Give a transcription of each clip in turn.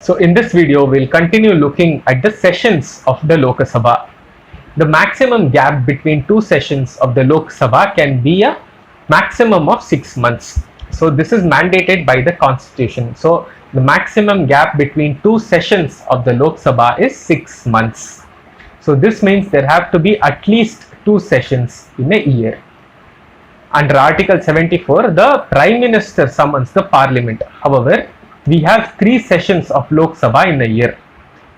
So in this video, we'll continue looking at the sessions of the Lok Sabha. The maximum gap between two sessions of the Lok Sabha can be a maximum of 6 months. So this is mandated by the constitution. So the maximum gap between two sessions of the Lok Sabha is 6 months. So this means there have to be at least two sessions in a year. Under Article 74, the Prime Minister summons the Parliament. However, we have three sessions of Lok Sabha in a year.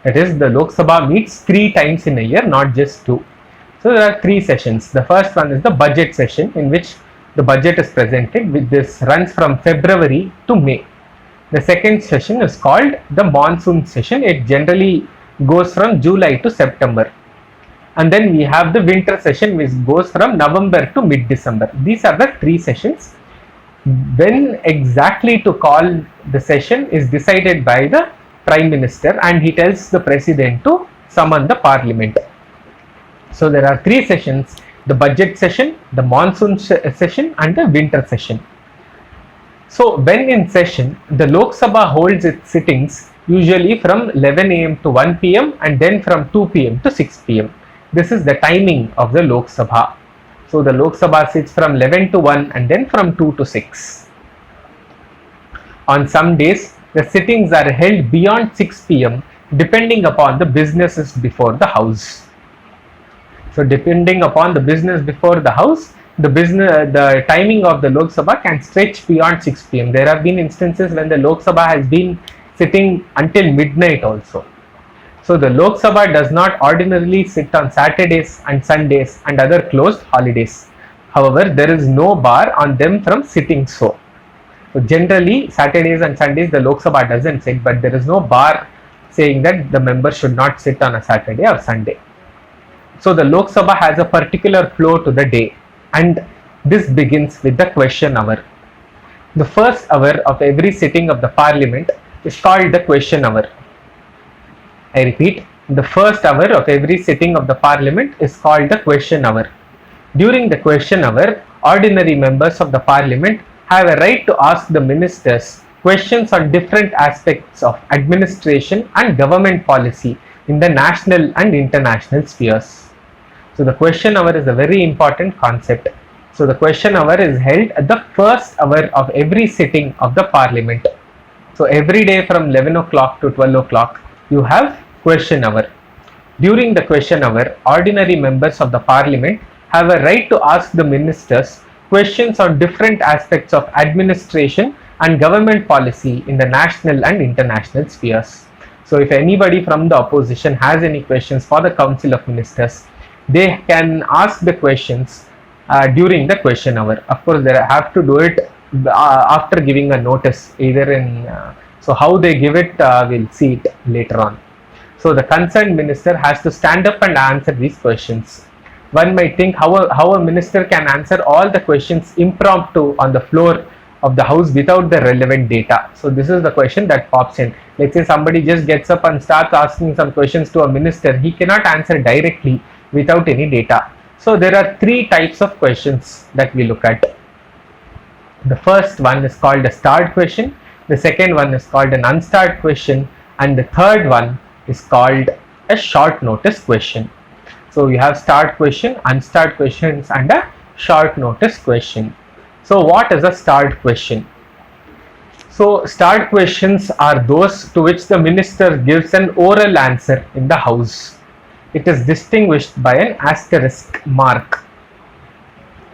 That is, the Lok Sabha meets three times in a year, not just two. So there are three sessions. The first one is the budget session, in which the budget is presented. With this runs from February to May. The second session is called the monsoon session. It generally goes from July to September. And then we have the winter session, which goes from November to mid-December. These are the three sessions. When exactly to call the session is decided by the Prime Minister, and he tells the President to summon the Parliament. So there are three sessions: the budget session, the monsoon session, and the winter session. So when in session, the Lok Sabha holds its sittings usually from 11 am to 1 pm and then from 2 pm to 6 pm. This is the timing of the Lok Sabha. So the Lok Sabha sits from 11 to 1 and then from 2 to 6. On some days, the sittings are held beyond 6 pm depending upon the businesses before the House. So depending upon the business before the House, the timing of the Lok Sabha can stretch beyond 6 pm. There have been instances when the Lok Sabha has been sitting until midnight also. So the Lok Sabha does not ordinarily sit on Saturdays and Sundays and other closed holidays. However, there is no bar on them from sitting so. So generally, Saturdays and Sundays the Lok Sabha doesn't sit, but there is no bar saying that the member should not sit on a Saturday or Sunday. So the Lok Sabha has a particular flow to the day, and this begins with the question hour. The first hour of every sitting of the Parliament is called the question hour. I repeat, the first hour of every sitting of the Parliament is called the question hour. During the question hour, ordinary members of the Parliament have a right to ask the ministers questions on different aspects of administration and government policy in the national and international spheres. So the question hour is a very important concept. So the question hour is held at the first hour of every sitting of the Parliament. So every day from 11 o'clock to 12 o'clock, you have question hour. During the question hour, ordinary members of the Parliament have a right to ask the ministers questions on different aspects of administration and government policy in the national and international spheres. So if anybody from the opposition has any questions for the Council of Ministers, they can ask the questions during the question hour. Of course, they have to do it after giving a notice, either in so how they give it, we'll see it later on. So the concerned minister has to stand up and answer these questions. One might think how a minister can answer all the questions impromptu on the floor of the House without the relevant data. So this is the question that pops in. Let's say somebody just gets up and starts asking some questions to a minister. He cannot answer directly without any data. So there are three types of questions that we look at. The first one is called a starred question. The second one is called an unstarred question, and the third one is called a short notice question. So you have starred question, unstarred questions, and a short notice question. So what is a starred question? So starred questions are those to which the minister gives an oral answer in the House. It is distinguished by an asterisk mark.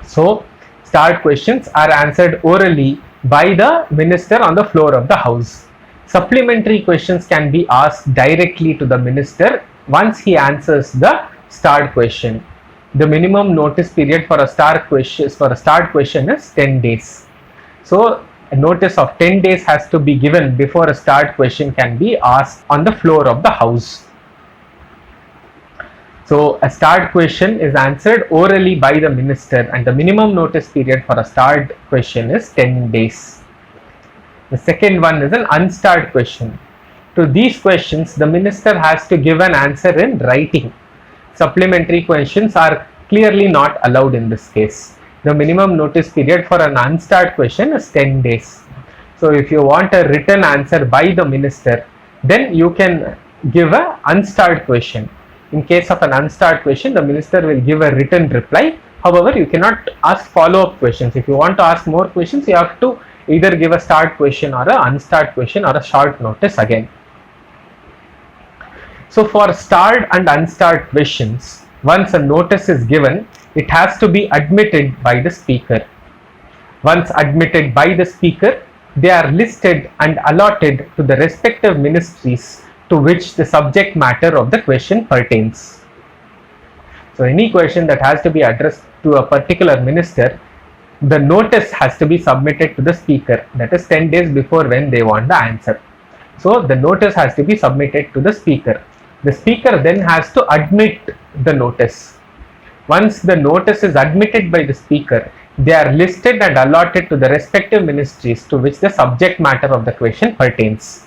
So starred questions are answered orally by the minister on the floor of the House. Supplementary questions can be asked directly to the minister once he answers the starred question. The minimum notice period for a starred question is 10 days. So a notice of 10 days has to be given before a starred question can be asked on the floor of the House. So a starred question is answered orally by the minister, and the minimum notice period for a starred question is 10 days. The second one is an unstarred question. To these questions, the minister has to give an answer in writing. Supplementary questions are clearly not allowed in this case. The minimum notice period for an unstarred question is 10 days. So if you want a written answer by the minister, Then you can give a unstart question. In case of an unstart question, the minister will give a written reply. However, you cannot ask follow-up questions. If you want to ask more questions, you have to either give a start question or a unstart question or a short notice again. So for start and unstart questions, once a notice is given, it has to be admitted by the speaker. Once admitted by the speaker, they are listed and allotted to the respective ministries to which the subject matter of the question pertains. So any question that has to be addressed to a particular minister, the notice has to be submitted to the speaker, that is 10 days before when they want the answer. So the notice has to be submitted to the speaker. The speaker then has to admit the notice. Once the notice is admitted by the speaker, they are listed and allotted to the respective ministries to which the subject matter of the question pertains.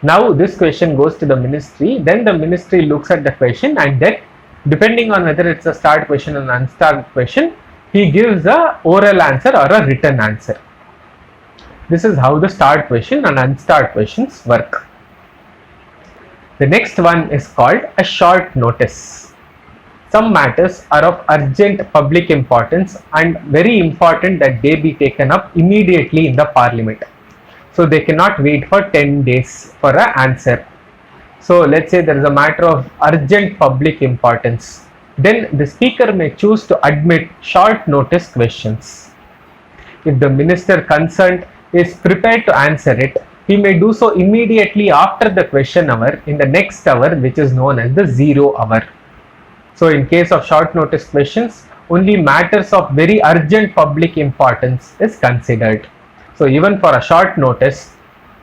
Now this question goes to the ministry, then the ministry looks at the question, and then depending on whether it's a start question or an unstart question, he gives a oral answer or a written answer. This is how the start question and unstart questions work. The next one is called a short notice. Some matters are of urgent public importance and very important that they be taken up immediately in the parliament. So they cannot wait for 10 days for an answer. So let's say there is a matter of urgent public importance. Then the speaker may choose to admit short notice questions. If the minister concerned is prepared to answer it, he may do so immediately after the question hour in the next hour, which is known as the 0 hour. So in case of short notice questions, only matters of very urgent public importance is considered. So even for a short notice,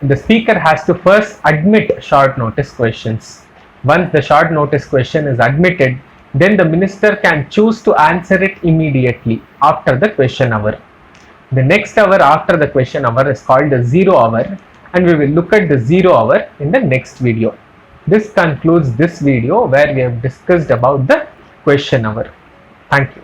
the speaker has to first admit short notice questions. Once the short notice question is admitted, then the minister can choose to answer it immediately after the question hour. The next hour after the question hour is called the 0 hour, and we will look at the 0 hour in the next video. This concludes this video where we have discussed about the question hour. Thank you.